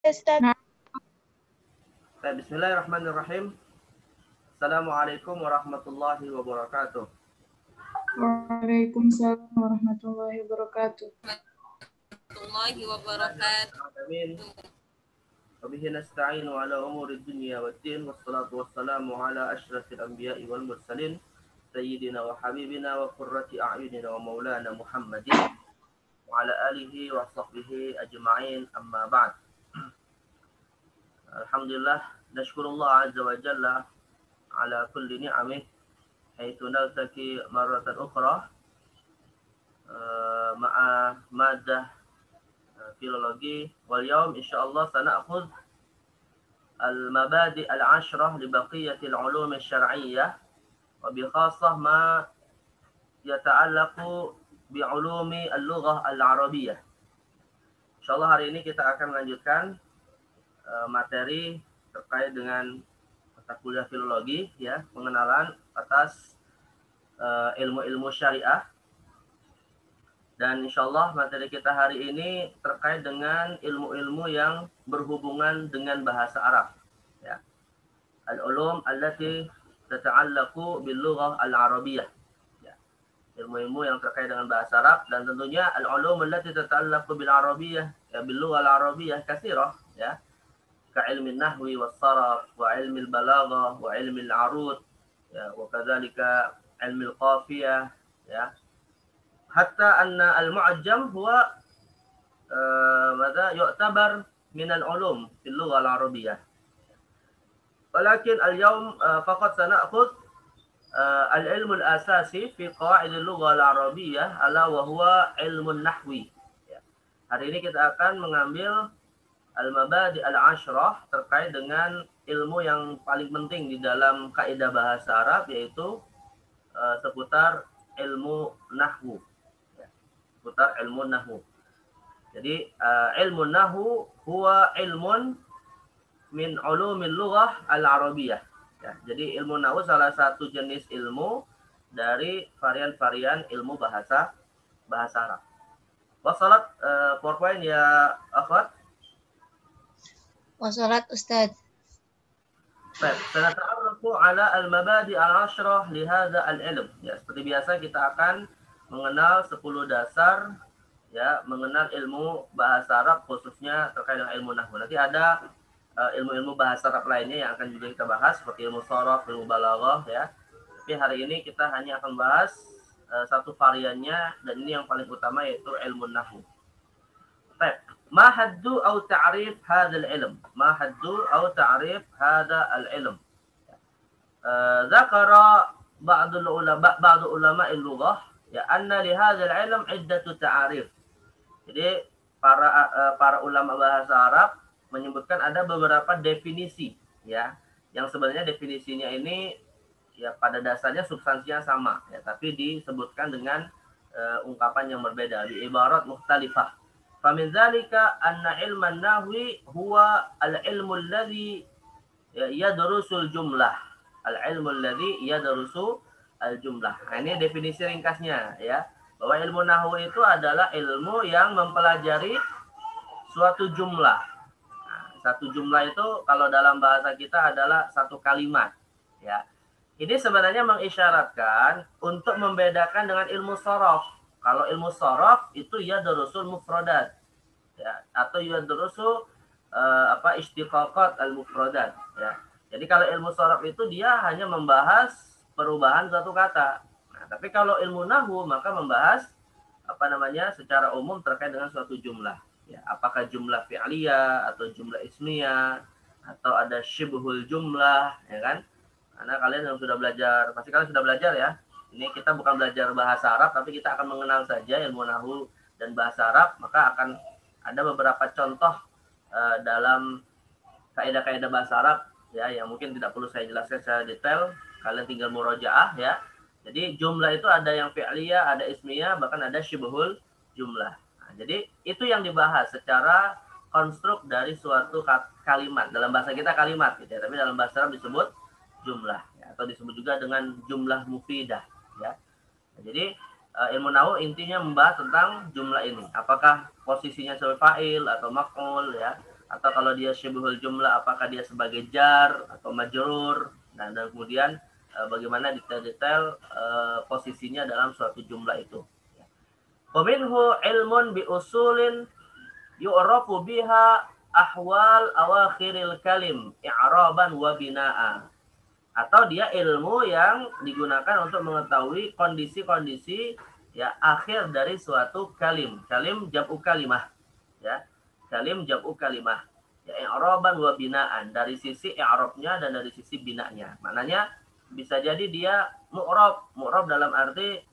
Ustaz. Bismillahirrahmanirrahim. Assalamualaikum warahmatullahi wabarakatuh. Waalaikumsalam warahmatullahi wabarakatuh. Amin. Wabihi nasta'inu ala umuri dunya waddin wassalatu wassalamu ala asyrafil anbiya'i wal mursalin sayyidina wa habibina wa qurrati a'yunina wa maulana Muhammadin wa ala alihi wa sahbihi ajma'in amma ba'd. Alhamdulillah nashkurullah azza wa jalla ala kulli ni'amih haitsu naltaqi marratan ukhra ma'a madah filologi wal yaum insyaallah sana'khudh al-mabadi' al-'ashrah li baqiyatil 'ulum asy-syar'iyyah wa bi khassah ma yata'allaqu bi 'ulumi al-lughah al-'arabiyyah. Insyaallah hari ini kita akan melanjutkan materi terkait dengan mata kuliah filologi ya, pengenalan atas ilmu-ilmu syariah. Dan insyaallah materi kita hari ini terkait dengan ilmu-ilmu yang berhubungan dengan bahasa Arab. Ya. Al-ulum allati tata'allaqu bil-lughah al-arabiyyah. Ya. Ilmu-ilmu yang terkait dengan bahasa Arab dan tentunya al-ulum allati tata'allaqu bil-arabiyyah ya bil-lughah al-arabiyyah katsirah ya. Ka ilmi nahwi was-sarf wa ilmi al-balaghah wa ilmi al-'arud ya wa kadzalika ilmi al-qafiyah ya. Hatta anna al-mu'jam huwa ماذا يعتبر من العلوم في اللغة العربية. ولكن اليوم فقط سنأخذ العلم الأساسي في قواعد اللغة العربية ألا وهو علم النحو. Hari ini kita akan mengambil al-mabadi' al-'ashrah terkait dengan ilmu yang paling penting di dalam kaidah bahasa Arab yaitu seputar ilmu nahwu. Seputar ilmu nahwu. Jadi ilmu nahwu huwa ilmun min ulumil lughah al-arabiyyah. Ya, jadi ilmu nahwu salah satu jenis ilmu dari varian-varian ilmu bahasa Arab. Wassalat PowerPoint ya akhwat. Wassalat Ustaz. Baik, sanata'arrafu ala al-mabadi' al-'ashrah li hadza al-ilm. Ya, seperti biasa kita akan mengenal 10 dasar ya, mengenal ilmu bahasa Arab khususnya terkait dengan ilmu nahwu. Nanti ada ilmu-ilmu bahasa Arab lainnya yang akan juga kita bahas seperti ilmu sharaf, ilmu balaghah ya. Tapi hari ini kita hanya akan bahas satu variannya dan ini yang paling utama yaitu ilmu nahwu. Baik, ma haddu atau ta'rif hadzal ilm? Ma haddu atau ta'rif hadzal ilm? Dzakara ba'd ulama al-lughah ya anna li hadzal ilm iddatu ta'arif. Jadi para ulama bahasa Arab menyebutkan ada beberapa definisi ya, yang sebenarnya definisinya ini ya pada dasarnya substansinya sama ya, tapi disebutkan dengan ungkapan yang berbeda di ibarat mukhtalifah. Fa min dzalika anna ilman nahwi huwa al-ilmu alladhi yadrusul jumlah. Al-ilmu alladhi yadrusu al-jumlah. Nah, ini definisi ringkasnya ya, bahwa ilmu nahwu itu adalah ilmu yang mempelajari suatu jumlah. Nah, satu jumlah itu kalau dalam bahasa kita adalah satu kalimat ya. Ini sebenarnya mengisyaratkan untuk membedakan dengan ilmu sharaf. Kalau ilmu sharaf itu yadrusul mufradat ya, atau yadrusu istiqaqat al-mufradat ya. Jadi kalau ilmu sharaf itu dia hanya membahas perubahan suatu kata. Nah, tapi kalau ilmu nahwu maka membahas secara umum terkait dengan suatu jumlah. Ya, apakah jumlah fi'liyah atau jumlah ismiyah atau ada syibhul jumlah, ya kan? Karena kalian yang sudah belajar, pasti kalian sudah belajar ya. Ini kita bukan belajar bahasa Arab, tapi kita akan mengenal saja ilmu nahwu dan bahasa Arab. Maka akan ada beberapa contoh dalam kaidah-kaidah bahasa Arab ya, yang mungkin tidak perlu saya jelaskan secara detail. Kalian tinggal murojaah ya. Jadi jumlah itu ada yang fi'liyah, ada ismiyah, bahkan ada syibhul jumlah. Nah, jadi itu yang dibahas secara konstruk dari suatu kalimat. Dalam bahasa kita kalimat gitu ya, tapi dalam bahasa Arab disebut jumlah ya, atau disebut juga dengan jumlah mufidah ya. Nah, jadi ilmu nahwu intinya membahas tentang jumlah ini. Apakah posisinya sebagai fa'il atau maf'ul ya, atau kalau dia syibhul jumlah apakah dia sebagai jar atau majrur. Nah, dan kemudian bagaimana detail-detail posisinya dalam suatu jumlah itu. Waminhu ilmun bi usulin yu'rafu biha ahwal awakhiril kalim i'raban wa binaa. Atau dia ilmu yang digunakan untuk mengetahui kondisi-kondisi ya akhir dari suatu kalim. Kalim jam'u kalimah. Ya. Kalim jam'u kalimah. Ya, i'raban wa binaan, dari sisi i'rabnya dan dari sisi binanya. Maknanya bisa jadi dia mu'rab. Mu'rab dalam arti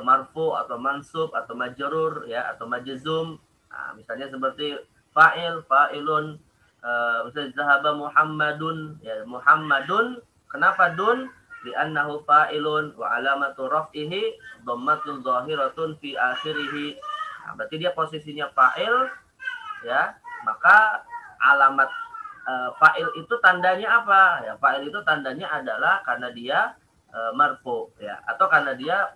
marfu atau mansub atau majrur ya atau majzum. Nah, misalnya seperti fa'il, fa'ilun, misalnya zahaba Muhammadun, ya Muhammadun, kenapa dun? Li'annahu fa'ilun wa alamatu raf'ihi dhammatun zahiratun fi akhirih. Nah, berarti dia posisinya fa'il ya, maka alamat fa'il itu tandanya apa? Ya, fa'il itu tandanya adalah karena dia marfu ya, atau karena dia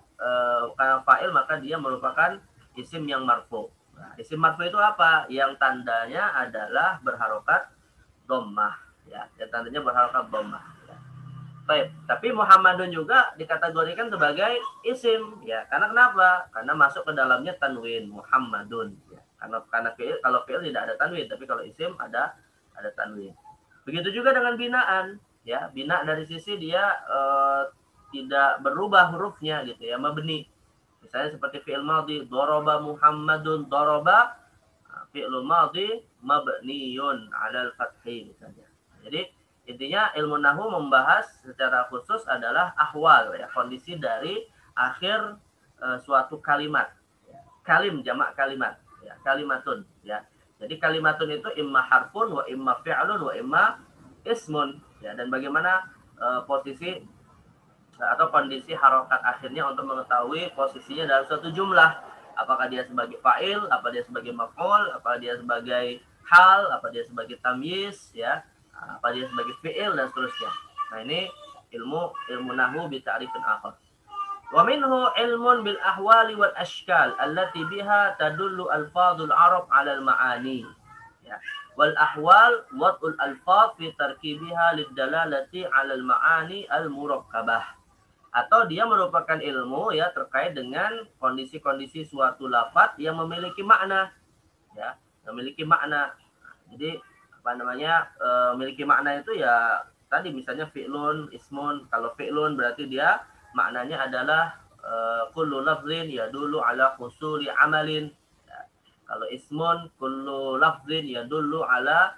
karena fa'il maka dia merupakan isim yang marfu. Nah, isim marfu itu apa? Yang tandanya adalah berharokat dhammah ya, yang tandanya berharokat dhammah. Ya. Baik, tapi Muhammadun juga dikategorikan sebagai isim ya. Karena kenapa? Karena masuk ke dalamnya tanwin Muhammadun ya. Karena fi'il, kalau fi'il tidak ada tanwin, tapi kalau isim ada tanwin. Begitu juga dengan binaan ya. Bina dari sisi dia tidak berubah hurufnya gitu ya, mabni. Misalnya seperti fi'il madhi, daraba Muhammadun, daraba fi'il madhi mabniyun 'alal fathi misalnya. Jadi intinya ilmu nahwu membahas secara khusus adalah ahwal ya, kondisi dari akhir suatu kalimat. Ya. Kalim jamak kalimat ya, kalimatun ya. Jadi kalimatun itu imma harfun wa imma fi'lun wa imma ismun ya, dan bagaimana posisi atau kondisi harokat akhirnya untuk mengetahui posisinya dalam suatu jumlah. Apakah dia sebagai fa'il, apa dia sebagai maf'ul, apa dia sebagai hal, apa dia sebagai tamyiz ya, apa dia sebagai fi'il dan seterusnya. Nah, ini ilmu nahwu bi ta'rifin akhar. Wa minhu ilmun bil ahwali wal ashkal allati biha tadullu alfadul arab 'ala al ma'ani. Ya. Wal ahwal wad'ul alfaz fi tarkibiha lid dalalati 'ala al ma'ani al murakkabah. Atau dia merupakan ilmu ya terkait dengan kondisi-kondisi suatu lafaz yang memiliki makna ya, memiliki makna. Jadi memiliki makna itu ya tadi misalnya fi'lun, ismun. Kalau fi'lun berarti dia maknanya adalah kullu lafzin yadullu ala husuli amalin ya. Kalau ismun kullu lafzin yadullu ala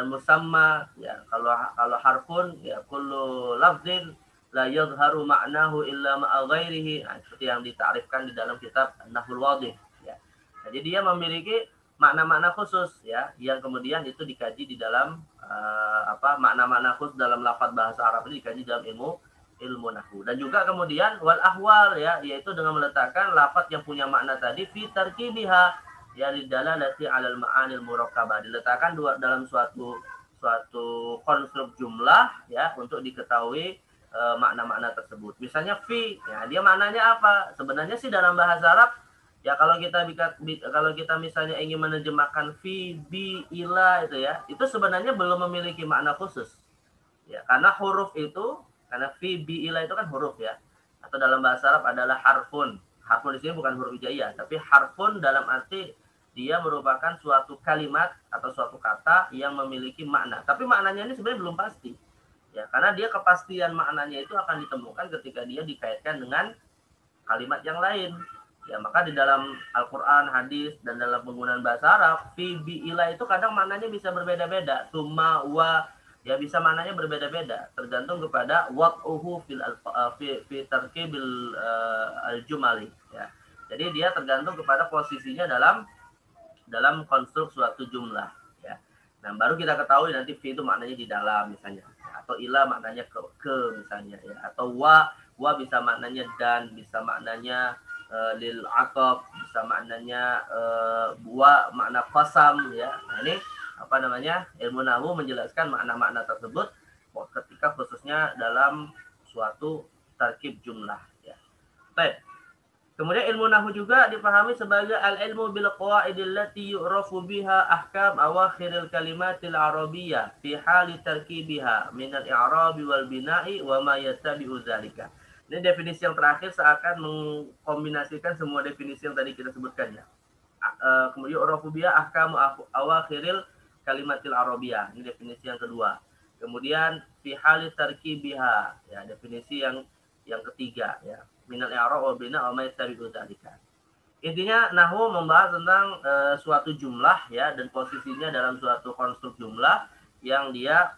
musamma ya. Kalau harfun ya kullu lafzin la yadhharu ma'nahu illa ma'a ghairihi. Nah, seperti yang ditarifkan di dalam kitab Nahwul Wadih ya. Nah, jadi dia memiliki makna-makna khusus ya, yang kemudian itu dikaji di dalam makna-makna khusus dalam lafaz bahasa Arab ini dikaji dalam ilmu nahwu. Dan juga kemudian wal ahwal ya, yaitu dengan meletakkan lafaz yang punya makna tadi fi tarkibiha ya lidalalati 'alal ma'anil murakkabah, diletakkan dalam suatu konstruk jumlah ya untuk diketahui makna-makna tersebut. Misalnya fi, ya dia maknanya apa? Sebenarnya sih dalam bahasa Arab ya, kalau kita misalnya ingin menerjemahkan fi, bi, ila itu ya, itu sebenarnya belum memiliki makna khusus. Ya, karena fi, bi, ila itu kan huruf ya. Atau dalam bahasa Arab adalah harfun. Harfun di sini bukan huruf hijaiyah, tapi harfun dalam arti dia merupakan suatu kalimat atau suatu kata yang memiliki makna. Tapi maknanya ini sebenarnya belum pasti. Ya, karena dia kepastian maknanya itu akan ditemukan ketika dia dikaitkan dengan kalimat yang lain. Ya, maka di dalam Al-Qur'an, hadis dan dalam penggunaan bahasa Arab, fi, bi, ila itu kadang maknanya bisa berbeda-beda. Summa, wa, ya bisa maknanya berbeda-beda, tergantung kepada wad'uhu fi tarkibil al-jumali ya. Jadi dia tergantung kepada posisinya dalam konstruk suatu jumlah ya. Nah, baru kita ketahui nanti fi itu maknanya di dalam misalnya. Atau ila maknanya ke misalnya ya, atau wa bisa maknanya dan, bisa maknanya lil aqab, bisa maknanya wa makna qasam ya. Nah, ini ilmu nahwu menjelaskan makna-makna tersebut ketika khususnya dalam suatu tarkib jumlah ya. Baik. Kemudian ilmu nahwu juga dipahami sebagai al-ilmu bil qawaidil lati yu'rafu biha ahkam awakhiril kalimatil arabiyyah fi hali tarkibiha min al-i'rabi wal bina'i wa ma yattabi'u dzalika. Ini definisi yang terakhir seakan mengkombinasikan semua definisi yang tadi kita sebutkan ya. Kemudian yu'rafu biha ahkam awakhiril kalimatil arabiyyah. Ini definisi yang kedua. Kemudian fi hali tarkibiha ya, definisi yang ketiga ya. Minal i'rab wa bina wa ma yastabiqu dzalika. Intinya nahwu membahas tentang suatu jumlah ya dan posisinya dalam suatu konstruk jumlah yang dia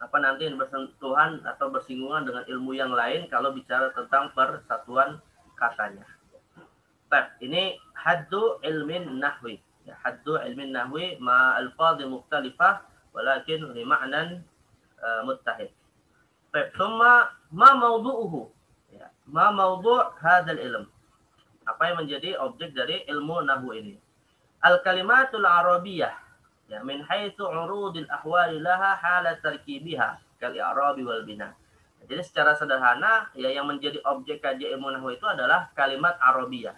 nanti bersentuhan atau bersinggungan dengan ilmu yang lain kalau bicara tentang persatuan katanya. Baik, ini haddu ilmin nahwi. Ya, haddu ilmin nahwi ma alfadhi mukhtalifah walakin li ma'nan muttahid. Baik, thumma ma mawdu'uhu? Ma maudhu' hadzal ilm. Apa yang menjadi objek dari ilmu nahwu ini? Al-kalimatul arabiyyah ya min haitsu urudil ahwali laha halat tarkibiha kal i'rabi wal bina. Jadi secara sederhana ya yang menjadi objek kajian ilmu nahwu itu adalah kalimat arabiyyah.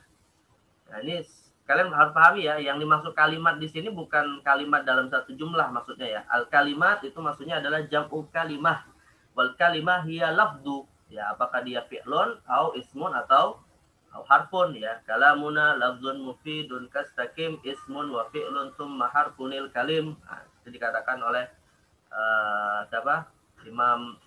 Nah, ini kalian harus pahami ya, yang dimaksud kalimat di sini bukan kalimat dalam satu jumlah maksudnya ya. Al-kalimat itu maksudnya adalah jam'u kalimah. Wal kalimah hiya lafdhu. Ya, apakah dia fi'lun atau ismun atau harfun ya. Kalamuna lafzun mufidun kastakim ismun wa fi'lun thumma harfunil kalim. Nah, itu dikatakan oleh siapa? Imam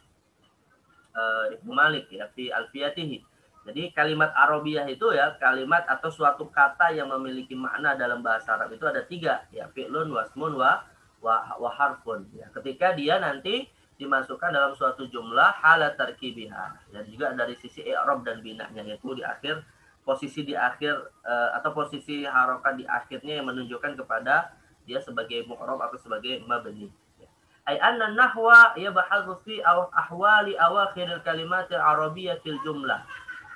Ibnu Malik ya fi Alfiyatihi. Jadi kalimat Arabiyyah itu ya kalimat atau suatu kata yang memiliki makna dalam bahasa Arab itu ada tiga ya, fi'lun, wasmun, wa harfun ya. Ketika dia nanti dimasukkan dalam suatu jumlah halat tarkibiha dan juga dari sisi i'rab dan binanya, yaitu di akhir posisi di akhir atau posisi harokat di akhirnya yang menunjukkan kepada dia sebagai mu'rab atau sebagai mabni. Ai anna nahwa yabhasu fi ahwali awakhir al-kalimat al-arabiyyah fil jumlah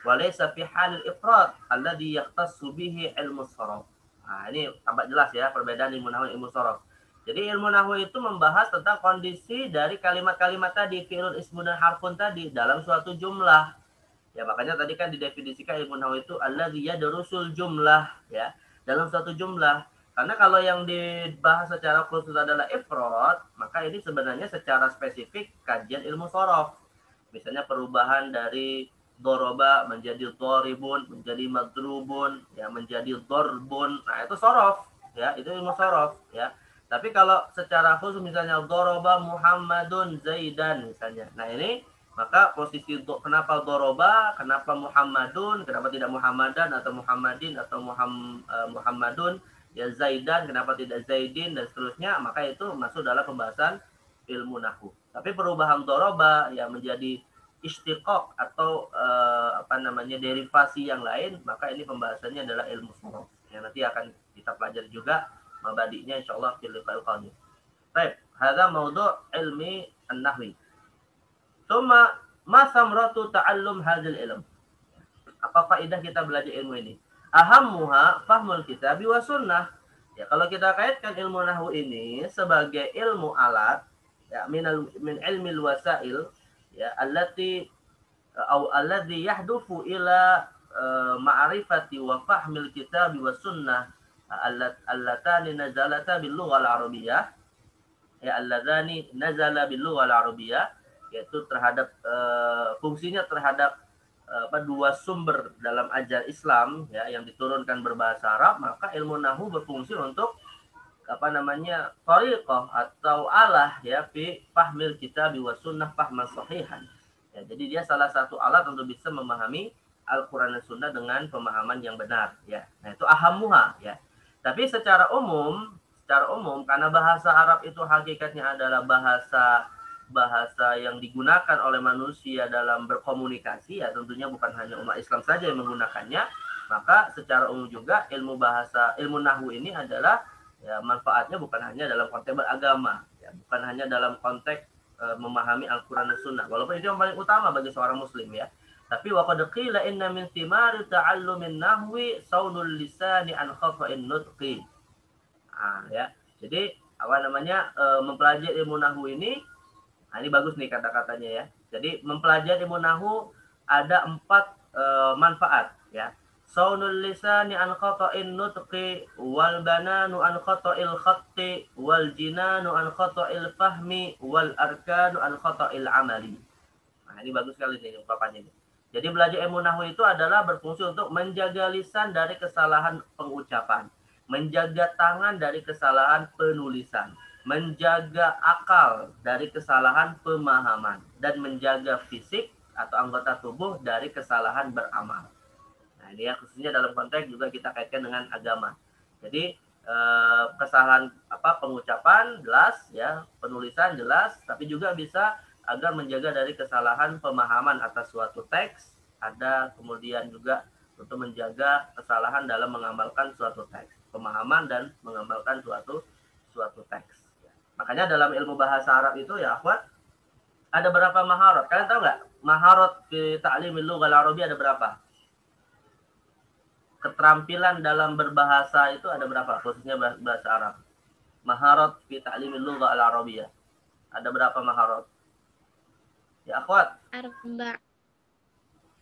wa laysa fi hal al-ifrad alladhi yahtassu bihi ilmu sarf. Nah, ini tampak jelas ya perbedaan ilmu nahwu dan ilmu sarf. Jadi ilmu nahwu itu membahas tentang kondisi dari kalimat-kalimat tadi, fi'lun, ismun, dan harfun tadi dalam suatu jumlah. Ya makanya tadi kan didefinisikan ilmu nahwu itu alladzi yadrusul jumlah ya, dalam suatu jumlah. Karena kalau yang dibahas secara khusus adalah ifrad, maka ini sebenarnya secara spesifik kajian ilmu sorof. Misalnya perubahan dari doroba menjadi doribun, menjadi madrubun, ya menjadi dorbun. Nah itu sorof, ya itu ilmu sorof, ya. Tapi kalau secara khusus misalnya doroba Muhammadun Zaidan misalnya. Nah ini maka posisi kenapa doroba, kenapa Muhammadun, kenapa tidak Muhammadan atau Muhammadin atau Muhammadun, ya Zaidan, kenapa tidak Zaidin dan seterusnya, maka itu masuk dalam pembahasan ilmu nahwu. Tapi perubahan doroba ya menjadi istiqaq atau derivasi yang lain, maka ini pembahasannya adalah ilmu sorof yang nanti akan kita pelajari juga mabadi'nya insyaallah fil liqa'il qadim. Baik, hadza mawdu' ilmi an-nahwi. Tsumma ma samratu ta'allum hadzal ilm? Apa faedah kita belajar ilmu ini? Ahammuha fahmul kitabi wa sunnah. Ya, kalau kita kaitkan ilmu nahwu ini sebagai ilmu alat ya min ilmil wasail ya allati alladhi yahdufu ila ma'rifati wa fahmil kitabi wa sunnah allatani nazalata bil lughah al-arabiyyah ya alladani nazala bil lughah al-arabiyyah, yaitu terhadap fungsinya terhadap dua sumber dalam ajar Islam ya yang diturunkan berbahasa Arab, maka ilmu nahwu berfungsi untuk thariqah atau alah ya fi fahmil kitab wa sunnah fahman sahihan. Ya, jadi dia salah satu alat untuk bisa memahami Al-Qur'an dan Sunnah dengan pemahaman yang benar ya. Nah, itu ahamuha ya. Tapi secara umum karena bahasa Arab itu hakikatnya adalah bahasa yang digunakan oleh manusia dalam berkomunikasi ya, tentunya bukan hanya umat Islam saja yang menggunakannya, maka secara umum juga ilmu nahwu ini adalah ya manfaatnya bukan hanya dalam konteks beragama ya, bukan hanya dalam konteks memahami Al-Qur'an dan Sunnah, walaupun itu yang paling utama bagi seorang muslim ya. Tapi wa qad qila inna min thimari ta'allumin nahwi saunul lisani an khafa'in nutqi. Ya. Jadi mempelajari ilmu nahwu ini, ini bagus nih kata-katanya ya. Jadi mempelajari ilmu nahwu ada 4 manfaat ya. saunul lisani an khata'in nutqi wal bananu an khata'il khatti wal jinanu an khata'il fahmi wal arkanu an khata'il amali. Nah, ini bagus sekali nih ungkapannya ini. Jadi belajar ilmu nahwu itu adalah berfungsi untuk menjaga lisan dari kesalahan pengucapan, menjaga tangan dari kesalahan penulisan, menjaga akal dari kesalahan pemahaman, dan menjaga fisik atau anggota tubuh dari kesalahan beramal. Nah, ini ya khususnya dalam konteks juga kita kaitkan dengan agama. Jadi kesalahan pengucapan jelas ya, penulisan jelas, tapi juga bisa agar menjaga dari kesalahan pemahaman atas suatu teks, ada kemudian juga untuk menjaga kesalahan dalam mengamalkan suatu teks, pemahaman dan mengamalkan suatu teks. Makanya dalam ilmu bahasa Arab itu ya akhwat, ada berapa maharat? Kalian tahu nggak? Maharat di ta'limil lughal arabiyyah ada berapa? Keterampilan dalam berbahasa itu ada berapa? Khususnya bahasa Arab. Maharat fi ta'limil lughal arabiyyah. Ada berapa maharat? Ya akhwat. Arba.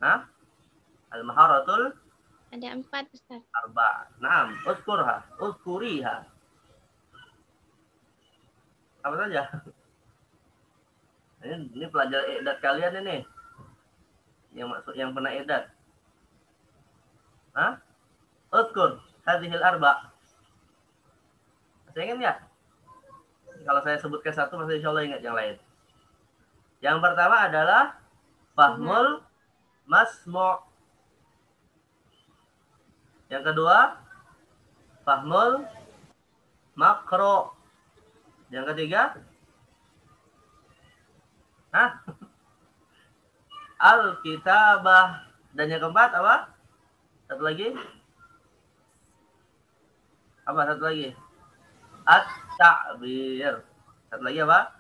Hah? Al-maharatul? Ada 4 Ustaz. Arba. Naam. Uzkurha. Uzkuriha. Apa saja? Ini pelajar idat kalian ini. Yang pernah idat. Hah? Uzkur. Hadhil arba. Masih ingat nggak? Kalau saya sebutkan satu, masih insya Allah ingat yang lain. Yang pertama adalah fahmul masmu'. Yang kedua, fahmul makro. Yang ketiga, al-kitabah. Dan yang keempat apa? Satu lagi? Apa satu lagi? At-ta'bir. Satu lagi apa?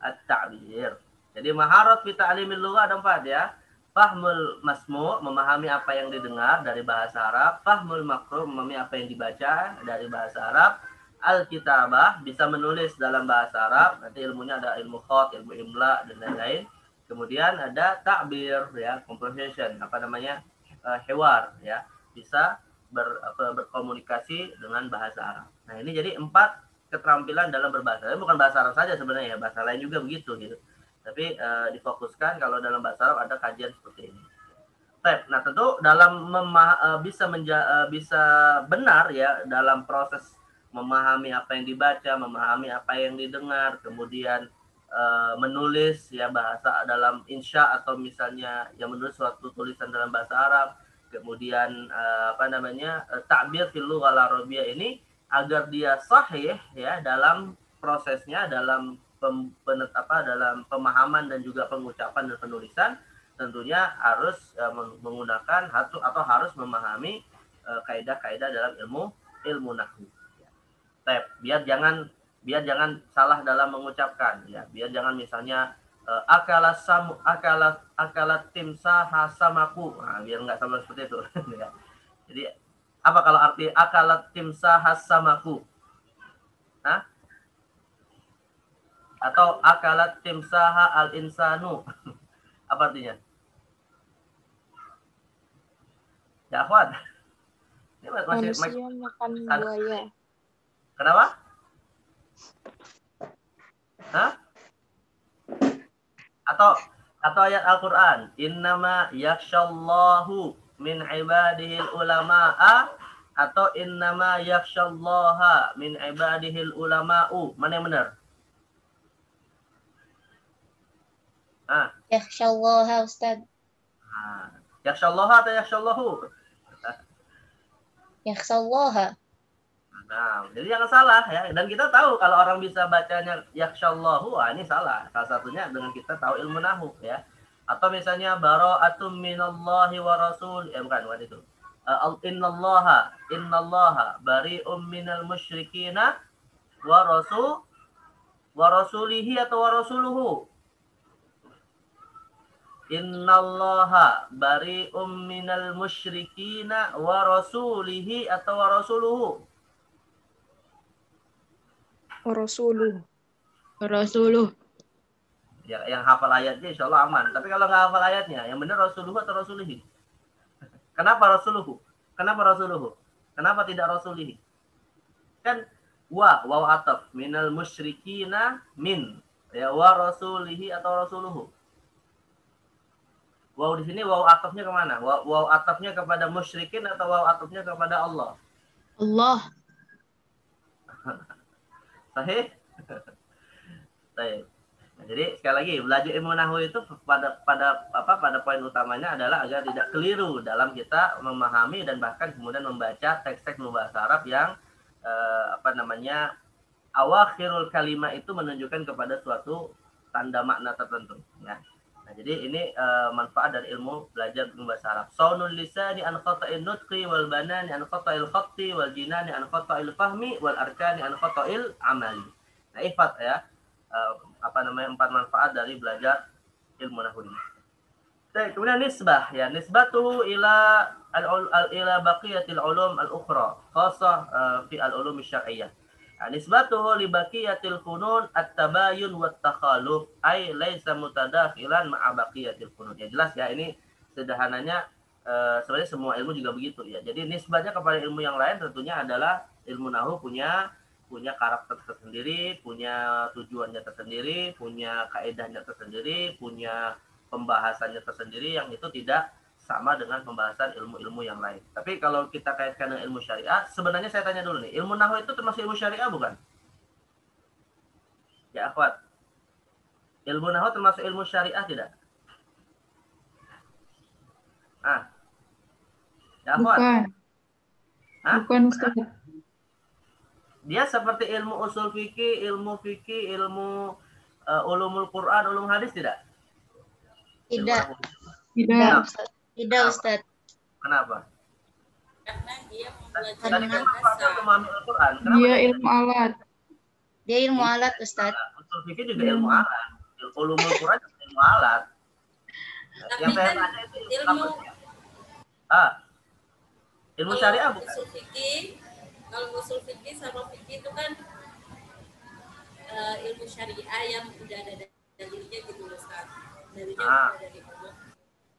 At-ta'bir. Jadi maharat fi ta'limil lughah ada 4 ya. Fahmul masmu', memahami apa yang didengar dari bahasa Arab. Fahmul makru, memahami apa yang dibaca dari bahasa Arab. Al-kitabah, bisa menulis dalam bahasa Arab. Nanti ilmunya ada ilmu khat, ilmu imla, dan lain-lain. Kemudian ada ta'bir, ya, conversation, hewar, ya. Bisa berkomunikasi dengan bahasa Arab. Nah, ini jadi 4 keterampilan dalam berbahasa. Ini bukan bahasa Arab saja sebenarnya, ya. Bahasa lain juga begitu, gitu. Tapi difokuskan kalau dalam bahasa Arab ada kajian seperti ini. Nah, tentu dalam bisa benar ya dalam proses memahami apa yang dibaca, memahami apa yang didengar, kemudian menulis ya bahasa dalam insya atau misalnya yang menulis suatu tulisan dalam bahasa Arab, kemudian ta'bir fil lughal arabiyyah ini agar dia sahih ya dalam prosesnya, dalam dalam pemahaman dan juga pengucapan dan penulisan, tentunya harus menggunakan atau harus memahami kaidah-kaidah dalam ilmu nahwu. Biar jangan salah dalam mengucapkan ya. Biar jangan misalnya akalat timsaha samaku. Nah, biar nggak sama seperti itu ya. Jadi apa kalau arti akalat timsaha samaku? Hah? Atau akalat timsaha al-insanu. Apa artinya? Ya, akhwat. Ini Manusia makan buaya. Kenapa? Hah? Atau ayat Al-Qur'an, innama yakhshallahu min ibadihil ulama'a, atau innama yakhshallaha min ibadihil ulama'u. Mana yang benar? Yakhshallaha Ustaz. Yakhshallaha atau yakhshallahu? Yakhshallaha. Nah, jadi jangan salah ya. Dan kita tahu kalau orang bisa bacanya yakhshallahu, ini salah. Salah satunya dengan kita tahu ilmu nahwu ya. Atau misalnya bara'atum minallahi wa rasul, bukan itu. Innallaha bari'um minal musyrikina wa rasulihi atau wa rasuluhu. Innallaha bari'um minal musyrikina wa rasulihi atau wa rasuluhu. Rasuluh. Ya, yang hafal ayatnya insya Allah aman. Tapi kalau nggak hafal ayatnya, yang benar rasuluhu atau rasulihi? Kenapa rasuluhu? Kenapa rasuluhu? Kenapa tidak rasulihi? Kan waw ataf minal musyrikina min ya wa rasulihi atau rasuluhu. Waw di sini waw atafnya kemana? Waw atafnya kepada musyrikin atau waw atafnya kepada Allah? Allah. Sahih? Sahih. Nah, jadi sekali lagi belajar ilmu nahwu itu pada poin utamanya adalah agar tidak keliru dalam kita memahami dan bahkan kemudian membaca teks-teks bahasa Arab yang awakhirul kalimah itu menunjukkan kepada suatu tanda makna tertentu. Ya. Nah, jadi ini manfaat dari ilmu belajar bahasa Arab. Saunul lisani an khata'il nutqi wal banani an khata'il khatti wal jinani an khata'il fahmi wal arkani an khata'il amali. Nah, ifat ya. 4 manfaat dari belajar ilmu nahwu ini. Kemudian nisbah ya, nisbatuhu ila ila baqiyatil ulum al-ukhra, khassah fi al-ulum asy-syar'iyyah. Nisbatuhu li baqiyatil funun at-tabayun wat takhaluf ay laisa mutadakhilan ma'a baqiyatil funun. Ya jelas ya, ini sederhananya sebenarnya semua ilmu juga begitu ya. Jadi nisbahnya kepada ilmu yang lain tentunya adalah ilmu nahwu punya karakter tersendiri, punya tujuannya tersendiri, punya kaedahnya tersendiri, punya pembahasannya tersendiri yang itu tidak sama dengan pembahasan ilmu-ilmu yang lain. Tapi kalau kita kaitkan dengan ilmu syariah, sebenarnya saya tanya dulu nih, ilmu nahwu itu termasuk ilmu syariah bukan? Ya, akhwat. Ilmu nahwu termasuk ilmu syariah tidak? Ya, akhwat. Bukan. Bukan, Ustaz. Dia seperti ilmu usul fikih, ilmu ulumul Quran, ulum hadis tidak? Tidak. Tidak. Tidak, Ustaz. Kenapa? Karena dia Tadi kan memahami Al-Quran. Dia ilmu alat. Dia ilmu alat, Ustaz. Usul fikih juga ilmu alat. Ulumul Quran juga ilmu alat. Yang saya tanya itu ilmu syariah bukan? Usul fikih, kalau usul fikih sama fikih itu kan ilmu syariah yang udah ada dalilnya gitu loh, Ustaz. Dalilnya udah ada di Allah.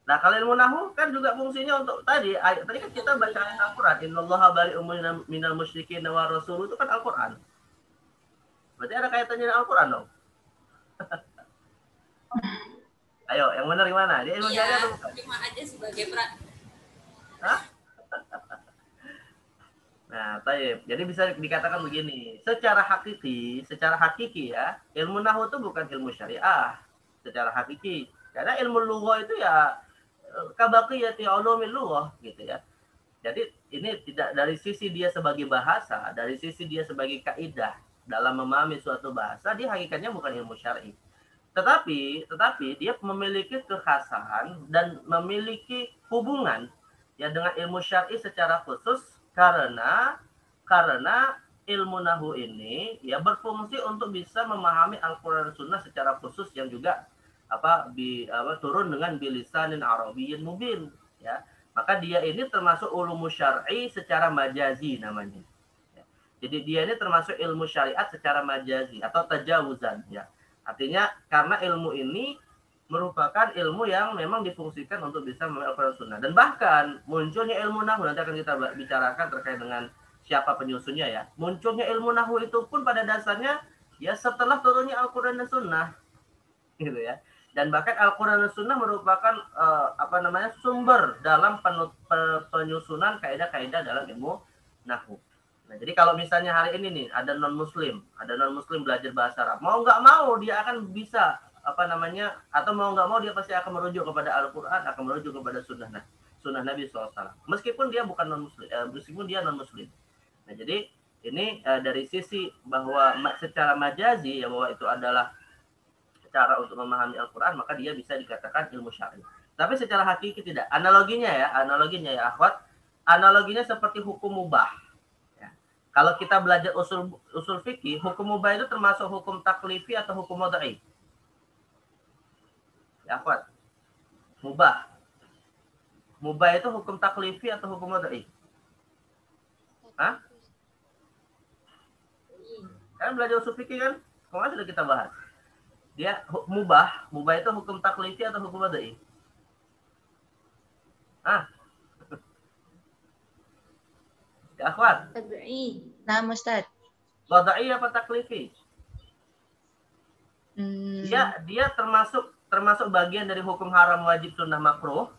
Nah, kalau ilmu nahwu kan juga fungsinya untuk tadi kan kita baca ayat Al-Qur'an, innallaha bari'um minal musyrikin wa rasuluh, itu kan Al-Qur'an. Berarti ada kaitannya dengan Al-Qur'an dong. Ayo, yang benar gimana? Dia ilmu syariah atau bukan? Cuma aja sebagai Nah, taib. Jadi bisa dikatakan begini, secara hakiki ya, ilmu nahwu itu bukan ilmu syariah secara hakiki. Karena ilmu lughah itu ya kabaqiyati ulumil lughah gitu ya. Jadi ini tidak dari sisi dia sebagai bahasa, dari sisi dia sebagai kaidah dalam memahami suatu bahasa, dia hakikatnya bukan ilmu syar'i. Tetapi dia memiliki kekhasan dan memiliki hubungan ya dengan ilmu syar'i secara khusus karena ilmu nahwu ini ya berfungsi untuk bisa memahami Al-Qur'an dan Sunnah secara khusus yang juga turun dengan bilisanin arabiyyin mubin ya. Maka dia ini termasuk ulum syar'i secara majazi namanya. Ya. Jadi dia ini termasuk ilmu syariat secara majazi atau tajawuzan ya. Artinya karena ilmu ini merupakan ilmu yang memang difungsikan untuk bisa memahami Al-Qur'an Sunnah. Dan bahkan munculnya ilmu nahwu, nanti akan kita bicarakan terkait dengan siapa penyusunnya ya. Munculnya ilmu nahwu itu pun pada dasarnya ya setelah turunnya Al-Qur'an dan Sunnah. Gitu ya. Dan bahkan Al-Qur'an dan Sunnah merupakan sumber dalam penyusunan kaidah-kaidah dalam ilmu nahwu. Nah, jadi kalau misalnya hari ini nih ada non muslim belajar bahasa Arab, mau nggak mau dia akan bisa atau mau nggak mau dia pasti akan merujuk kepada Al-Quran, akan merujuk kepada sunnah Nabi SAW. Meskipun dia bukan non-muslim, meskipun dia non-muslim. Nah, jadi ini dari sisi bahwa secara majazi ya bahwa itu adalah cara untuk memahami Al-Quran, maka dia bisa dikatakan ilmu syar'i. Tapi secara hakiki tidak. Analoginya ya akhwat, analoginya seperti hukum mubah. Ya. Kalau kita belajar usul fikih, hukum mubah itu termasuk hukum taklifi atau hukum wad'i. Ya, akhwat. Mubah itu hukum taklifi atau hukum wad'i? Hah? Kan belajar usul fikih kan? Kemarin sudah kita bahas. Dia mubah itu hukum taklifi atau hukum wad'i? Ya akhwat, Tabi'i. Naam Ustaz. wadai apa taklifi? Dia termasuk bagian dari hukum haram, wajib, sunnah, makruh,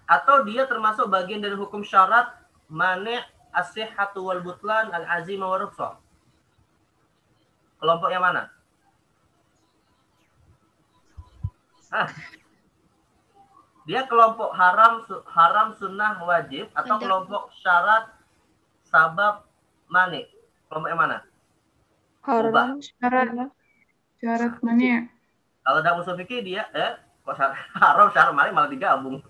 atau dia termasuk bagian dari hukum syarat, mani', as-sihhatu wal butlan, al-azimah wa rukhsah. Kelompok yang mana? Dia kelompok haram, sunnah, wajib, atau kelompok syarat, sabab, mani'? Kelompok yang mana? Haram, syarat mana ya? Kalau dalam usul fikih dia kok haram, syarat, mani' malah digabung.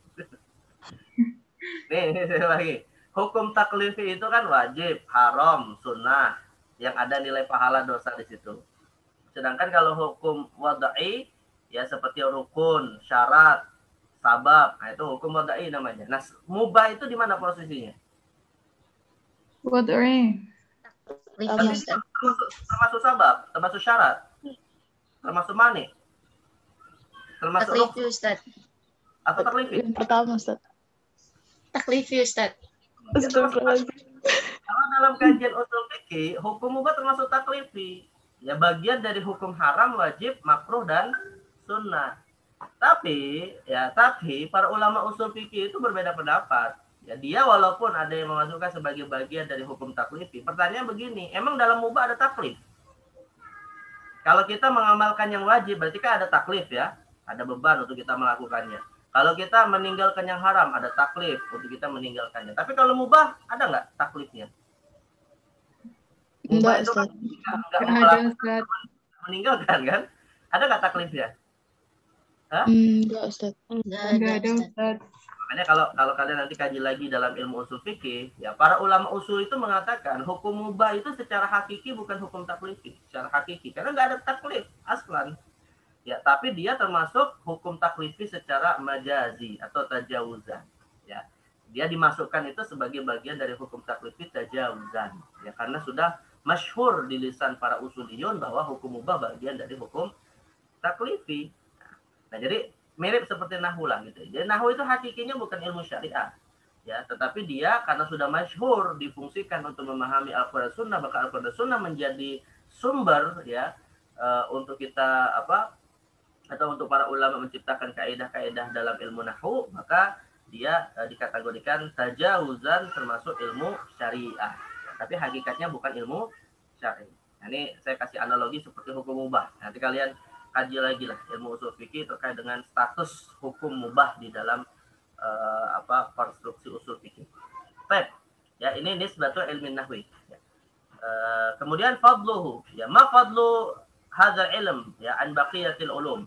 Nih lagi. Hukum taklifi itu kan wajib, haram, sunnah, yang ada nilai pahala dosa di situ. Sedangkan kalau hukum wadai ya seperti rukun, syarat, sabab, nah itu hukum wadai namanya. Nah, mubah itu di mana posisinya? Wad'i. Termasuk sabab, termasuk syarat, termasuk mani, termasuk Taklifi Ustaz. atau taklifi. Yang pertama, Ustaz. Taklifi Ustaz. Kalau dalam kajian usul fikih, hukum mubah termasuk taklifi. Ya bagian dari hukum haram, wajib, makruh, dan sunnah. Tapi para ulama usul fikih itu berbeda pendapat. Ya dia walaupun ada yang memasukkan sebagai bagian dari hukum taklifi. Pertanyaan begini, emang dalam mubah ada taklif? Kalau kita mengamalkan yang wajib, berarti kan ada taklif ya. Ada beban untuk kita melakukannya. Kalau kita meninggalkan yang haram, ada taklif untuk kita meninggalkannya. Tapi kalau mubah, ada nggak taklifnya? Mubah itu kan nggak meninggalkan kan? Ada nggak taklifnya? Enggak, Ustaz. Enggak ada Ustaz. Makanya kalau kalian nanti kaji lagi dalam ilmu usul fikih, ya para ulama usul itu mengatakan hukum mubah itu secara hakiki bukan hukum taklifi, secara hakiki. Karena nggak ada taklif, aslan. Ya, tapi dia termasuk hukum taklifi secara majazi atau tajawuzan. Ya, dia dimasukkan itu sebagai bagian dari hukum taklifi tajawuzan. Ya, karena sudah masyhur di lisan para usuliyun bahwa hukum mubah bagian dari hukum taklifi. Nah, jadi mirip seperti nahwu lah gitu. Jadi nahwu itu hakikinya bukan ilmu syariah. Ya, tetapi dia karena sudah masyhur difungsikan untuk memahami Al-Qur'an Sunnah, maka Al-Qur'an Sunnah menjadi sumber ya untuk kita atau untuk para ulama menciptakan kaidah-kaidah dalam ilmu nahwu, maka dia dikategorikan tajawuzan termasuk ilmu syariah. Tapi hakikatnya bukan ilmu syar'i. Nah, ini saya kasih analogi seperti hukum mubah. Nanti kalian kaji lagi lah ilmu usul fikih terkait dengan status hukum mubah di dalam konstruksi usul fikih. Baik. Ya, ini nisbatul ilmi nahwi. Ya. Kemudian fadluhu. Ya, ma fadlu hadzal ilm ya an baqiyatil ulum.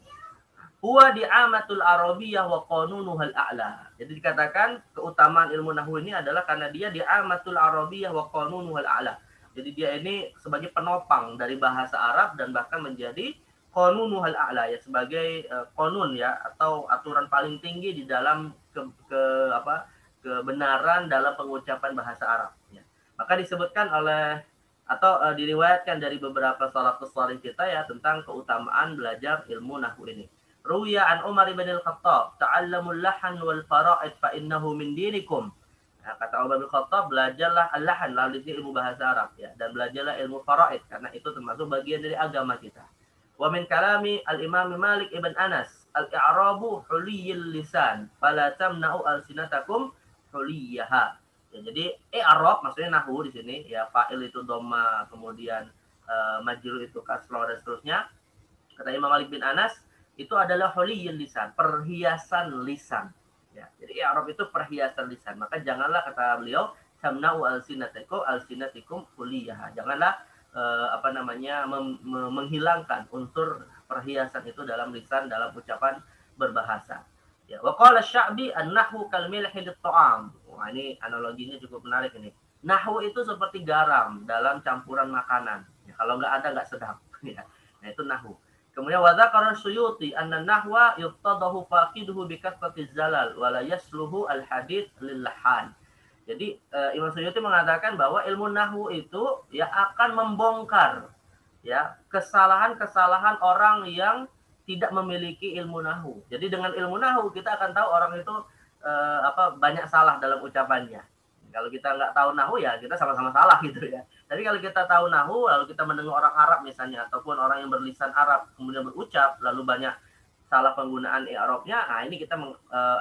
Huwa di'amatul arabiyyah wa qanunuhal a'la. Jadi dikatakan keutamaan ilmu nahwu ini adalah karena dia di'amatul arabiyyah wa qanunuhal a'la. Jadi dia ini sebagai penopang dari bahasa Arab dan bahkan menjadi qanunuhal a'la ya sebagai qanun ya atau aturan paling tinggi di dalam kebenaran dalam pengucapan bahasa Arab ya. Maka disebutkan oleh atau diriwayatkan dari beberapa salafus salih kita ya tentang keutamaan belajar ilmu nahwu ini. Ruwiya an Umar bin Al-Khattab, ta'allamul lahan wal fara'id fa innahu min dinikum. Nah, kata Umar bin Khattab, belajarlah al-lahan, lalu itu ilmu bahasa Arab ya, dan belajarlah ilmu fara'id karena itu termasuk bagian dari agama kita. Wa min kalami al-Imam Malik ibn Anas, al-i'rabu huliyil lisan, fala tamna'u alsinatakum huliyaha. Ya, jadi i'rab maksudnya nahwu di sini ya, fa'il itu dhamma, kemudian majrur itu kasrah dan seterusnya. Kata Imam Malik bin Anas, itu adalah huliyul lisan, perhiasan lisan. Ya, jadi i'rab itu perhiasan lisan. Maka janganlah kata beliau tamna'u alsinatikum huliyaha. Janganlah menghilangkan unsur perhiasan itu dalam lisan dalam ucapan berbahasa. Ya, wa qala Sya'bi an-nahwu kal milhi lit-ta'am. Wah, ini analoginya cukup menarik ini. Nahwu itu seperti garam dalam campuran makanan. Ya, kalau nggak ada nggak sedap. Ya. Nah, itu nahwu. Kemudian wa dzakara Suyuti anna nahwa yuqtadahu faqiduhu bi kasratiz zalal wa la yasluhu al-hadits lil-lahan. Jadi Imam Suyuti mengatakan bahwa ilmu nahwu itu ya akan membongkar ya kesalahan-kesalahan orang yang tidak memiliki ilmu nahwu. Jadi dengan ilmu nahwu kita akan tahu orang itu banyak salah dalam ucapannya. Kalau kita nggak tahu nahu ya kita sama-sama salah gitu ya. Tapi kalau kita tahu nahu lalu kita mendengar orang Arab misalnya ataupun orang yang berlisan Arab kemudian berucap lalu banyak salah penggunaan i'rabnya, nah ini kita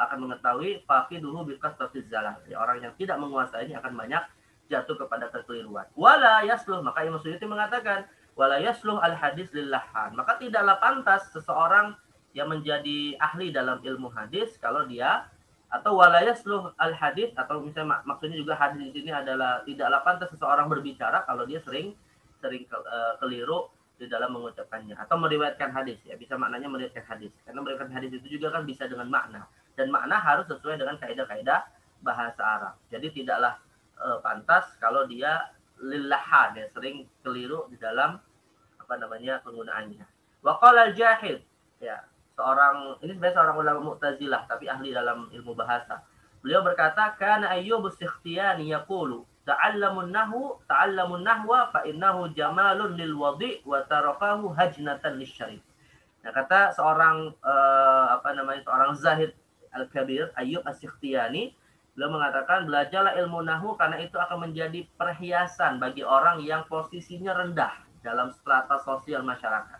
akan mengetahui faqiduhu bi kasratiz zalal. Ya, orang yang tidak menguasai ini akan banyak jatuh kepada kekeliruan. Wala yasluh, maka Imam Suyuti mengatakan wala yasluh al hadis lillahan. Maka tidaklah pantas seseorang yang menjadi ahli dalam ilmu hadis kalau dia atau wala yasluh al hadis atau misalnya maksudnya juga hadis di sini adalah tidaklah pantas seseorang berbicara kalau dia sering keliru di dalam mengucapkannya atau meriwayatkan hadis ya, bisa maknanya meriwayatkan hadis karena meriwayatkan hadis itu juga kan bisa dengan makna dan makna harus sesuai dengan kaidah-kaidah bahasa Arab. Jadi tidaklah pantas kalau dia lillahan ya, sering keliru di dalam penggunaannya. Wa qala al-Jahid ya, ini sebenarnya seorang ulama Mu'tazilah tapi ahli dalam ilmu bahasa. Beliau berkata, kana Ayyub as-Sikhtiyani yaqulu ta'allamun nahwa fa innahu jamalun lil wadi' wa tarakahu hajnatan lisyarif. Nah, kata seorang seorang Zahid al-Kabir Ayyub as-Sikhtiyani, beliau mengatakan belajarlah ilmu nahwu karena itu akan menjadi perhiasan bagi orang yang posisinya rendah dalam strata sosial masyarakat.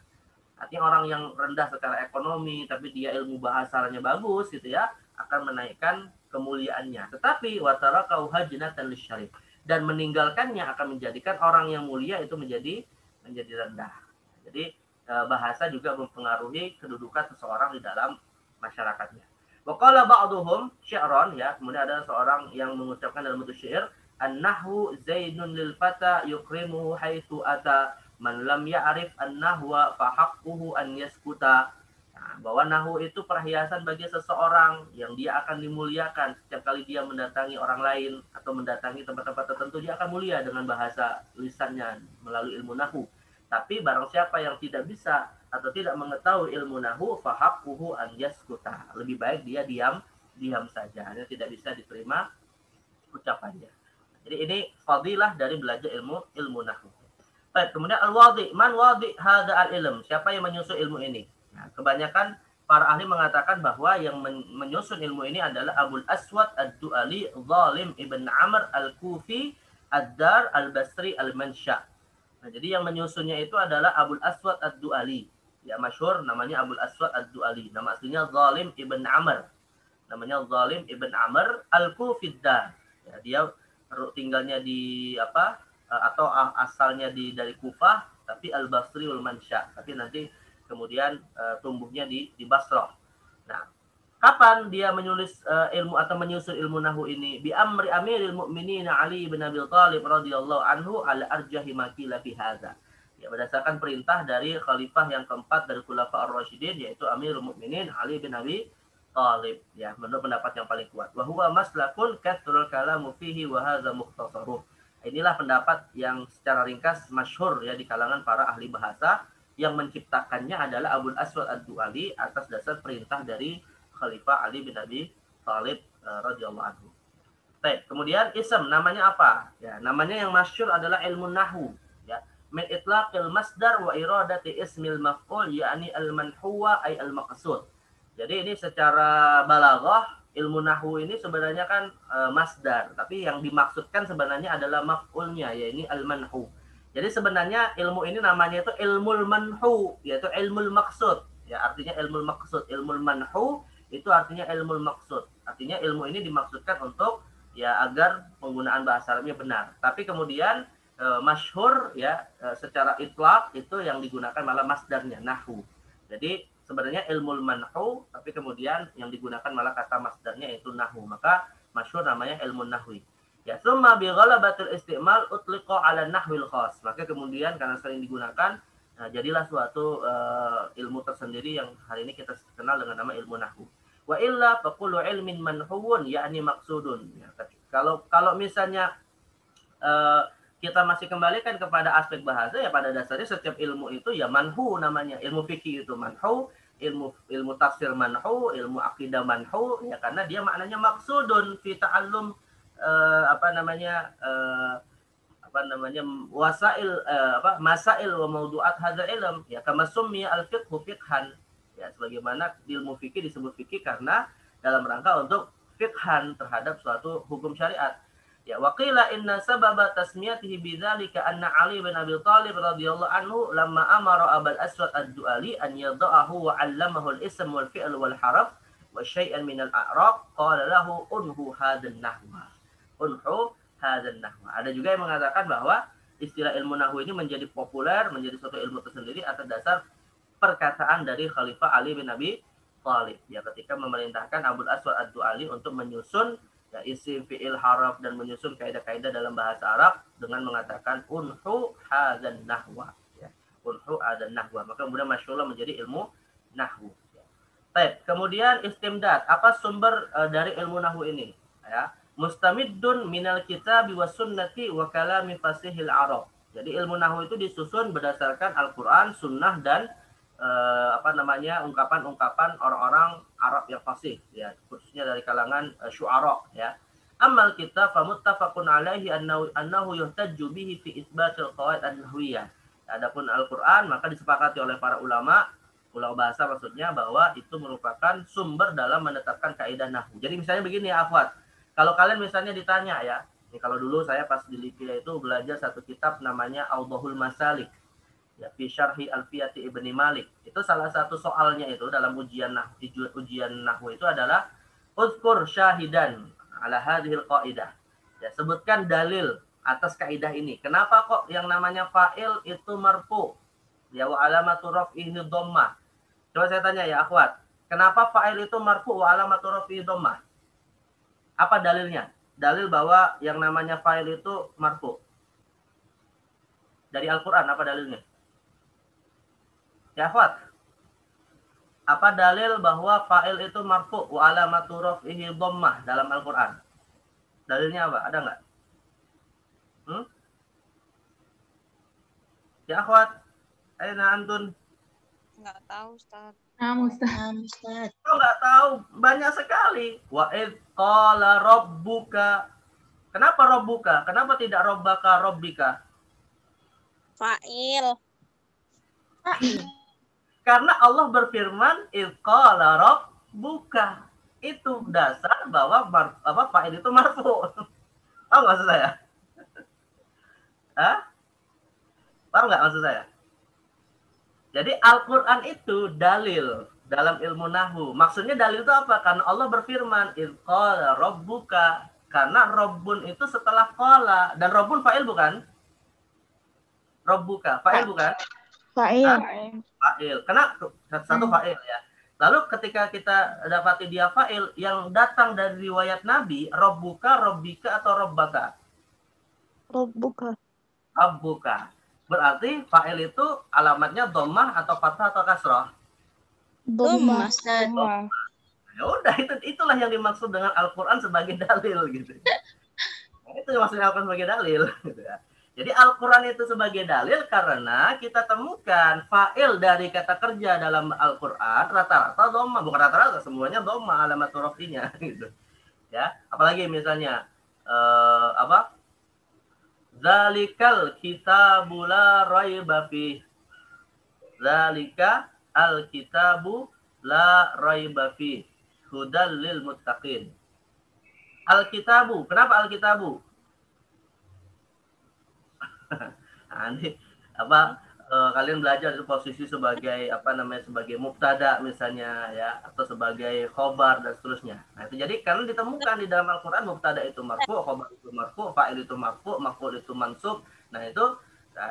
Artinya orang yang rendah secara ekonomi tapi dia ilmu bahasanya bagus gitu ya, akan menaikkan kemuliaannya. Tetapi watarakahu hajnatan lisyarif, dan meninggalkannya akan menjadikan orang yang mulia itu menjadi rendah. Jadi bahasa juga mempengaruhi kedudukan seseorang di dalam masyarakatnya. Wa qala ba'dhum syi'ran ya, kemudian ada seorang yang mengucapkan dalam bentuk syair, an-nahwu zainun lil fata yukrimuhu haitsu ata man lam ya'rif an-nahwa fa haqquhu an yaskuta. Nah, bahwa nahwu itu perhiasan bagi seseorang yang dia akan dimuliakan setiap kali dia mendatangi orang lain atau mendatangi tempat-tempat tertentu, dia akan mulia dengan bahasa lisannya melalui ilmu nahwu. Tapi barang siapa yang tidak bisa atau tidak mengetahui ilmu nahwu, fa haqquhu an yaskuta. Lebih baik dia diam saja, hanya tidak bisa diterima ucapannya. Jadi ini fadilah dari belajar ilmu nahwu. Baik, kemudian al-wadi, man wadi hadza al-ilm, siapa yang menyusun ilmu ini? Nah, kebanyakan para ahli mengatakan bahwa yang menyusun ilmu ini adalah Abul Aswad ad-Du'ali Zalim ibn Amr al-Kufi ad-Dar al-Basri al-Mansha. Nah, jadi yang menyusunnya itu adalah Abul Aswad ad-Du'ali. Ya, masyhur namanya Abul Aswad ad-Du'ali. Nama aslinya Zalim ibn Amr. Namanya Zalim ibn Amr al-Kufi ad-Dar. Ya, dia tinggalnya di atau asalnya dari Kufah tapi al-Basri al-Mansha. Tapi nanti kemudian tumbuhnya di Basrah. Nah, kapan dia menulis ilmu atau menyusun ilmu nahwu ini? Bi amri Amiril Mukminin Ali bin Abi Thalib radhiyallahu anhu ala arjahi ma qila fi hadza. Ya, berdasarkan perintah dari khalifah yang keempat dari Khulafa ar-Rasyidin, yaitu Amirul Mukminin Ali bin Abi Thalib, ya, menurut pendapat yang paling kuat. Wa huwa maslakun kathrul kalamu fihi wa hadza mukhtasaruh. Inilah pendapat yang secara ringkas masyhur ya di kalangan para ahli bahasa, yang menciptakannya adalah Abul Aswad ad-Du'ali atas dasar perintah dari Khalifah Ali bin Abi Thalib radhiyallahu anhu. Baik, kemudian ism namanya apa? Ya, namanya yang masyhur adalah ilmu nahwu, ya. Min itlaqil masdar wa iradati ismil maf'ul yakni al-manhuwa ay al-maqsud. Jadi ini secara balaghah ilmu nahwu ini sebenarnya kan masdar, tapi yang dimaksudkan sebenarnya adalah maf'ulnya, yaitu al-manhu. Jadi sebenarnya ilmu ini namanya itu ilmul manhu, yaitu ilmul maksud. Ya, artinya ilmul maksud. Ilmul manhu itu artinya ilmul maksud. Artinya ilmu ini dimaksudkan untuk ya agar penggunaan bahasa Arabnya benar. Tapi kemudian masyhur ya secara itlaq itu yang digunakan malah masdarnya nahwu. Jadi sebenarnya ilmul manhu, tapi kemudian yang digunakan malah kata masdarnya yaitu nahwu. Maka masyhur namanya ilmu nahwi. Ya, summa bi ghalabatil istimal utliqa 'ala nahwil khas. Maka kemudian karena sering digunakan, jadilah suatu ilmu tersendiri yang hari ini kita kenal dengan nama ilmu nahwu. Wa illa faqulu ilmin manhuwun yakni maksudun. Ya, kalau misalnya kita masih kembalikan kepada aspek bahasa, ya pada dasarnya setiap ilmu itu ya manhu namanya. Ilmu fikih itu manhu, ilmu tafsir manhu, ilmu akidah manhu, ya karena dia maknanya maksudun fi ta'allum masail wa mawdu'at hadzal ilm, ya kama summiya al-fiqhu fiqhan, ya sebagaimana ilmu fikih disebut fikih karena dalam rangka untuk fiqhan terhadap suatu hukum syariat. Ya, waqila inna sababa tasmiyatihi bidzalika anna Ali bin Abi Thalib radhiyallahu anhu lamma amara Abul Aswad ad-Du'ali an yada'ahu wa 'allamahu al-ism wal fi'l wal harf wa syai'an min al-a'rab qala lahu unhu hadan nahwa. Unhu hadan nahwa. Ada juga yang mengatakan bahwa istilah ilmu nahwu ini menjadi populer, menjadi suatu ilmu tersendiri atas dasar perkataan dari Khalifah Ali bin Abi Thalib. Ya, ketika memerintahkan Abul Aswad ad-Du'ali untuk menyusun ya, isim, fi'il, haraf, dan menyusun kaidah-kaidah dalam bahasa Arab dengan mengatakan unhu hadzan nahwa. Ya. Unhu hadzan nahwa. Maka kemudian masyhurlah menjadi ilmu nahwu. Ya. Baik, kemudian istimdad. Apa sumber dari ilmu nahwu ini? Ya. Mustamiddun minal kitabi was sunnati wa kalami fasihil Arab. Jadi ilmu nahwu itu disusun berdasarkan Al-Qur'an, sunnah, dan ungkapan-ungkapan orang-orang Arab yang fasih, ya, khususnya dari kalangan syu'ara, ya. Amal kita famuttafaqun alaihi annahu yuhtajju bihi fi itsbatil qawaid an-nahwiyah. Adapun Al-Qur'an maka disepakati oleh para ulama bahasa maksudnya bahwa itu merupakan sumber dalam menetapkan kaidah nahwu. Jadi misalnya begini ya, akhwat. Kalau kalian misalnya ditanya ya, ini kalau dulu saya pas di Libya itu belajar satu kitab namanya Awdahul Masalik. Ya, fi syarhi Alfiyati Ibni Malik. Itu salah satu soalnya itu dalam ujian nahwu itu adalah uzkur syahidan ala hadhil qaidah. Ya, sebutkan dalil atas kaidah ini. Kenapa kok yang namanya fa'il itu marfu? Ya, wa alamatu raf'ihi dhammah. Coba saya tanya ya, akhwat. Kenapa fa'il itu marfu wa alamatu raf'ihi dhammah? Apa dalilnya? Dalil bahwa yang namanya fa'il itu marfu. Dari Al-Qur'an apa dalilnya? Ya, akhwat. Apa dalil bahwa fa'il itu marfu wa alamatu raf'ihi dhammah dalam Al-Qur'an? Dalilnya apa? Ada enggak? Ya, akhwat. Aina antun? Enggak tahu, Ustaz. Ustaz. Oh, enggak tahu. Banyak sekali. Wa id qala rabbuka. Kenapa rabbuka? Kenapa tidak rabbaka rabbika? Fa'il. Karena Allah berfirman qala rabbuka. Itu dasar bahwa fa'il itu marfu. Tahu nggak maksud saya? Hah? Paham nggak maksud saya? Jadi Al-Qur'an itu dalil dalam ilmu nahwu. Maksudnya dalil itu apa? Karena Allah berfirman qala rabbuka. Karena rabbun itu setelah qala, dan rabbun fa'il bukan? Rabbuka, fa'il bukan? Fa'il. Karena satu fa'il ya. Lalu ketika kita dapati dia fa'il yang datang dari riwayat Nabi, rabbuka, rabbika atau rabbaka? Rabbuka. Berarti fa'il itu alamatnya dhammah atau fathah atau kasrah? Dhammah. Ya udah, itulah yang dimaksud dengan Al-Qur'an sebagai dalil gitu. Nah, itu yang maksudnya Al-Qur'an sebagai dalil gitu ya. Jadi Al-Qur'an itu sebagai dalil karena kita temukan fa'il dari kata kerja dalam Al-Qur'an rata-rata dhammah, bukan rata-rata, semuanya dhammah alamat rafinya gitu. Ya, apalagi misalnya Zalikal kitabu la raiba fi. Zalika al-kitabu la raiba fi. Hudal lil muttaqin. Al-kitabu. Kenapa al-kitabu? Nanti kalian belajar itu posisi sebagai sebagai mubtada misalnya ya, atau sebagai khobar dan seterusnya. Nah, itu jadi karena ditemukan di dalam Al-Qur'an mubtada itu marfu, khobar itu marfu, fa'il itu marfu, maf'ul itu mansub. Nah, itu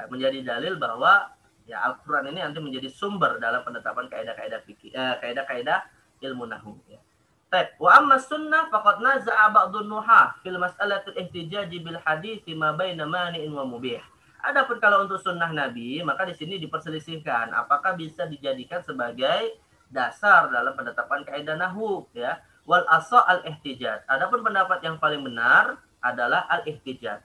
menjadi dalil bahwa ya Al-Qur'an ini nanti menjadi sumber dalam penetapan kaidah-kaidah fikih, kaidah-kaidah ilmu nahwu ya. Baik, wa amma sunnah faqad naza'a ba'dun nuhah fil mas'alatil ihtijaji bil hadits ma baina mani'in wa mubih. Adapun kalau untuk sunnah Nabi, maka di sini diperselisihkan apakah bisa dijadikan sebagai dasar dalam penetapan kaidah nahwu ya. Wal asa al ihtijaj. Adapun pendapat yang paling benar adalah al ihtijaj.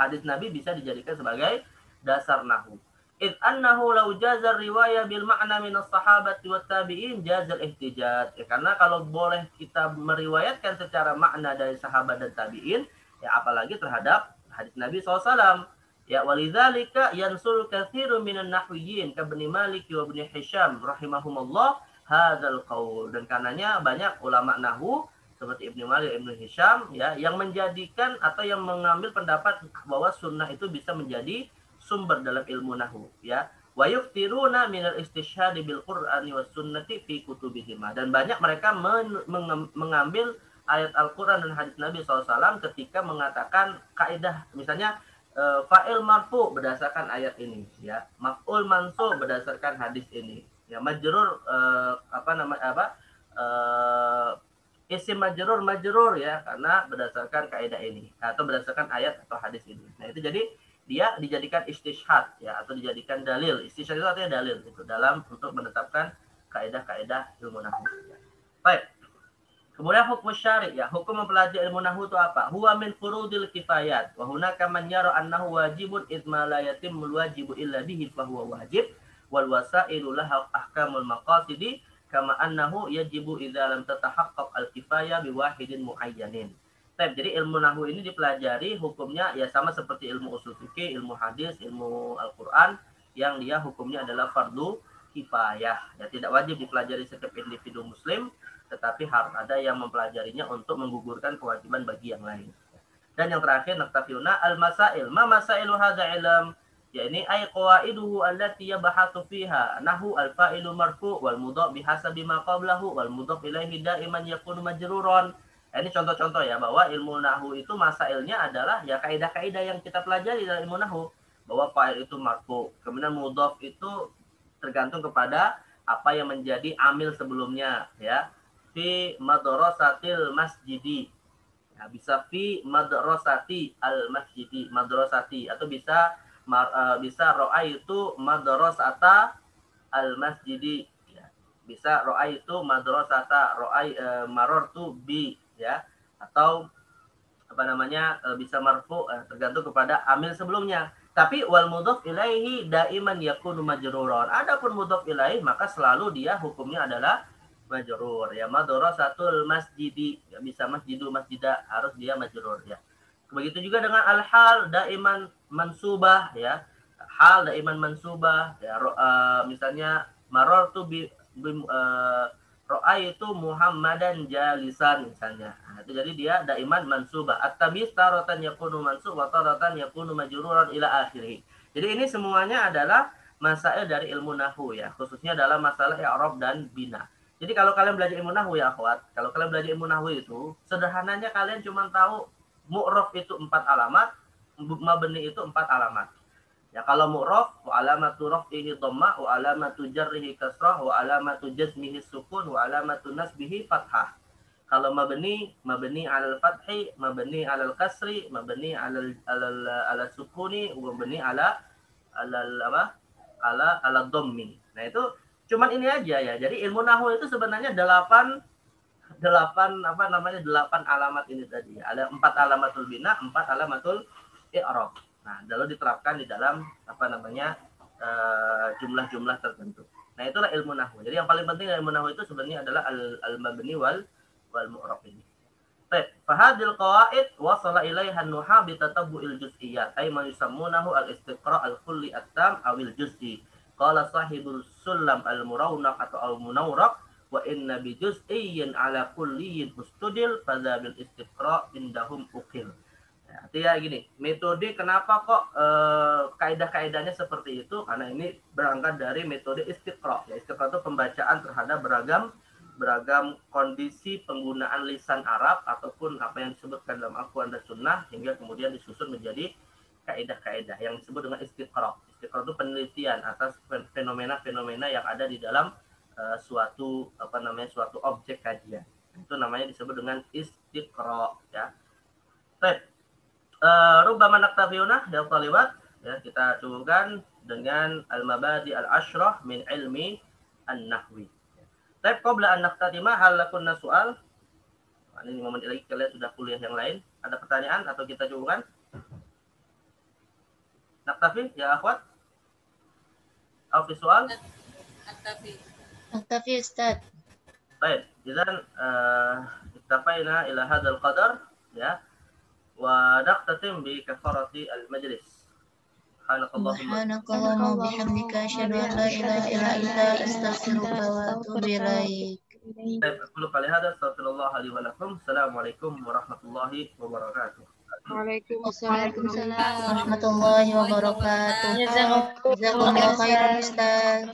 Hadis Nabi bisa dijadikan sebagai dasar nahwu. Id annahu law jaza riwayah bil ma'na min as-sahabati wat tabi'in jazal ihtijaj. Ya, karena kalau boleh kita meriwayatkan secara makna dari sahabat dan tabi'in, ya apalagi terhadap hadis Nabi SAW. Ya, walidzalika yansul katsirun minan nahwiyyin ka Ibnu Malik wa Ibnu Hisham rahimahumullah hadzal qaul. Dan karenanya banyak ulama nahwu seperti Ibnu Malik, Ibnu Hisham ya, yang menjadikan atau yang mengambil pendapat bahwa sunnah itu bisa menjadi sumber dalam ilmu nahwu ya. Wa yuftiruna minal istishhadi bil Qur'ani was sunnati fi kutubihim. Dan banyak mereka mengambil ayat Al-Qur'an dan hadis Nabi SAW ketika mengatakan kaidah misalnya fa'il marfu berdasarkan ayat ini ya, maf'ul mansub berdasarkan hadis ini ya, majrur isim majrur ya karena berdasarkan kaidah ini atau berdasarkan ayat atau hadis ini. Nah itu jadi dia dijadikan istishhad ya atau dijadikan dalil. Istishhad itu artinya dalil itu dalam untuk menetapkan kaidah-kaidah ilmu nahwu. Ya. Baik. Kemudian hukum syari ya, hukum mempelajari ilmu nahwu itu apa? Huwa min furudil kifayat wa hunaka man yara annahu wajibun id ma la yatimul wajibu illa bihi fa huwa wajib wal wasailu laha ahkamul maqasidi kama annahu yajibu idza lam tatahaqqaq al-kifayah biwahidin muayyanin. Jadi ilmu nahwu ini dipelajari hukumnya ya sama seperti ilmu usul fikih, ilmu hadis, ilmu Al-Qur'an yang dia hukumnya adalah fardu kifayah. Ya tidak wajib dipelajari setiap individu muslim, tetapi harus ada yang mempelajarinya untuk menggugurkan kewajiban bagi yang lain. Dan yang terakhir naktafiuna al-masail. Ma masailu hadza ilm? Ya ini ay qawaiduhu allati yabhathu fiha nahu al-fa'ilu marfu wal mudhaf bihasabi ma qablahu wal mudhaf ilaihi daiman yakunu majruran. Ini contoh-contoh ya bahwa ilmu nahwu itu masailnya adalah ya kaidah-kaidah yang kita pelajari dalam ilmu nahwu bahwa fa'il itu marfu, kemudian mudhaf itu tergantung kepada apa yang menjadi amil sebelumnya ya. Fi madrasatil masjidi. Ya, bisa fi madrasati al masjidi, madrasati atau bisa ro'a itu madrasata al masjidi ya. Bisa ro'a itu madrasata ro'a marartu bi ya, atau apa namanya bisa marfu tergantung kepada amil sebelumnya. Tapi wal mudhaf ilaihi daiman yakunu majruran. Adapun mudhaf ilaihi maka selalu dia hukumnya adalah majrur ya. Madrasatul masjidi ya, bisa masjidu masjida harus dia majrur ya. Begitu juga dengan al-hal daiman mansubah ya. Hal daiman mansubah ya, misalnya marartu bi ra'aitu Muhammadan jalisan misalnya. Nah, itu jadi dia daiman mansubah. At-tabiz taratan yakunu mansub wa taratan yakunu majruran ila akhirih. Jadi ini semuanya adalah masail dari ilmu nahwu ya, khususnya dalam masalah i'rab dan bina. Jadi kalau kalian belajar ilmu nahwu ya akhwat, kalau kalian belajar ilmu nahwu itu sederhananya kalian cuma tahu mu'raf itu 4 alamat, mabni itu 4 alamat. Ya kalau mu'raf wa alamatu raf'ihi dhammah wa alamatu jarrihi kasrah wa alamatu jazmihi sukun wa alamatu nasbihi fathah. Kalau mabni 'alal fathi, mabni 'alal kasri, mabni 'alal sukuni, mabni 'ala dhammi. Nah itu cuman ini aja ya. Jadi ilmu nahwu itu sebenarnya 8 alamat ini tadi. Ada 4 alamatul bina, 4 alamatul i'rab. Nah, lalu diterapkan di dalam jumlah-jumlah tertentu. Nah, itulah ilmu nahwu. Jadi yang paling penting ilmu nahwu itu sebenarnya adalah al-mabni wal mu'rab ini. Baik, fahadil qawaid wasala ilaiha an-nuha bi tatabbu'il juz'iyyat, ay ma yusammunahu al-istiqra' al-kulli at-tam awil juz'i. Qala sahibul sulam al-murawnak atau al-munawrak wa inna bi juz'iyyin ala kulliyyin mustudil fadza bil istiqra' indahum ukil. Artinya gini, metode kenapa kok kaidah-kaidahnya seperti itu? Karena ini berangkat dari metode istiqra'. Ya, istiqra' itu pembacaan terhadap beragam kondisi penggunaan lisan Arab ataupun apa yang disebutkan dalam Al-Quran dan Sunnah hingga kemudian disusun menjadi kaidah-kaidah yang disebut dengan istiqra'. Istiqra' itu penelitian atas fenomena-fenomena yang ada di dalam suatu objek kajian. Itu namanya disebut dengan istiqra' ya. Baik. Rubbama naktafiuna ya talibat ya, kita cukupkan dengan al-mabadi al-ashrah min ilmi an-nahwi. Tapi qabla an naktatima hal lakunna soal. Ini momen lagi kalian sudah kuliah yang lain. Ada pertanyaan atau kita cukupkan? Naktafi ya akhwat? Apa soal? Naktafi Ustaz. Baik, idzan ittafaina ila hadzal qadar ya. ونختتم بكفارة المجلس. سبحانك اللهم وبحمدك أشهد أن لا إله إلا أنت أستغفرك وأتوب إليك. Baik, aku lupa lihat. Astagfirullahaladzim wa lakum. Assalamualaikum warahmatullahi wabarakatuh. Waalaikumsalam. Warahmatullahi wabarakatuh. Jazakallahu khairan Ustaz.